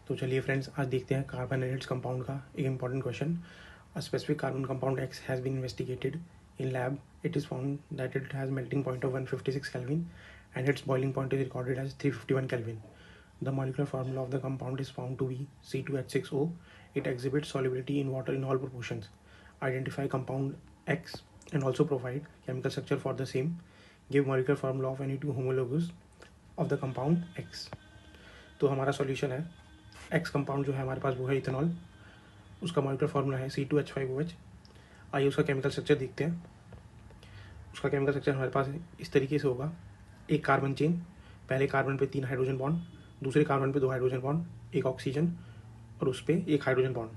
तो चलिए फ्रेंड्स, आज देखते हैं कार्बन एंड इट्स कंपाउंड का एक important question. A specific carbon compound X has been investigated in lab. It is found that it has melting point of 156 Kelvin and its boiling point is recorded as 351 Kelvin. The molecular formula of the compound is found to be C2H6O. It exhibits solubility in water in all proportions. Identify compound X and also provide chemical structure for the same. Give molecular formula of any two homologues of the compound X. तो हमारा solution है x compound जो है हमारे पास वो है ethanol. उसका molecular formula है C2H5OH. आइए उसका केमिकल स्ट्रक्चर देखते हैं. उसका केमिकल स्ट्रक्चर हमारे पास इस तरीके से होगा. एक कार्बन चेन, पहले कार्बन पे 3 हाइड्रोजन बॉन्ड, दूसरे कार्बन पे 2 हाइड्रोजन बॉन्ड, एक ऑक्सीजन और उस पर एक हाइड्रोजन बॉन्ड.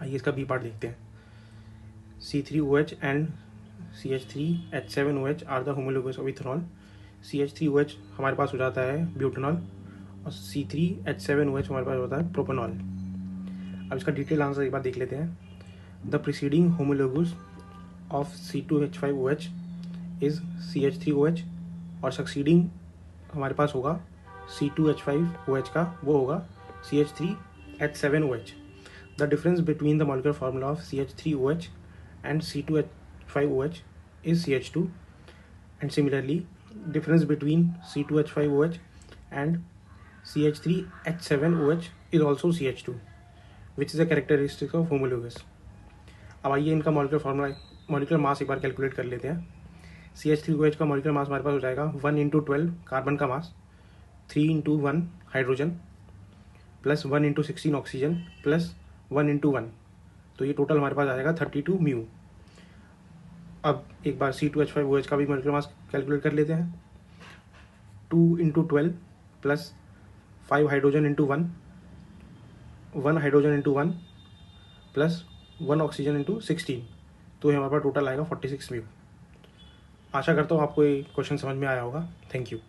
आइए इसका बी पार्ट देखते हैं. C3OH and CH3H7OH are the homologous of ethanol. CH3OH हमारे पास हो जाता है ब्यूटेनॉल और C3H7OH हमारे पास होता है प्रोपेनॉल. अब इसका डिटेल आंसर एक बार देख लेते हैं. The preceding homologous of C2H5OH is CH3OH और सक्सीडिंग हमारे पास होगा C2H5OH का, वो होगा CH3H7OH. The difference between the molecular formula of CH3OH and C2H5OH is CH2 and similarly difference between C2H5OH and CH3H7OH is also CH2 which is a characteristic of homologous. अब आइए इनका molecular mass एक बार calculate कर लेते हैं. CH3OH का molecular mass हमारे पास हो जाएगा 1 × 12 कार्बन का मास, 3 × 1 हाइड्रोजन प्लस 1 × 16 ऑक्सीजन प्लस 1 × 1. तो ये टोटल हमारे पास आ जाएगा 32 म्यू. अब एक बार C2H5OH का भी मॉलिक्यूलर मास कैलकुलेट कर लेते हैं. 2 × 12 plus 5 hydrogen × 1 hydrogen × 1 plus 1 oxygen × 16. तो ये हमारे पास टोटल आएगा 46 म्यू. आशा करता हूँ आपको ये क्वेश्चन समझ में आया होगा. Thank you.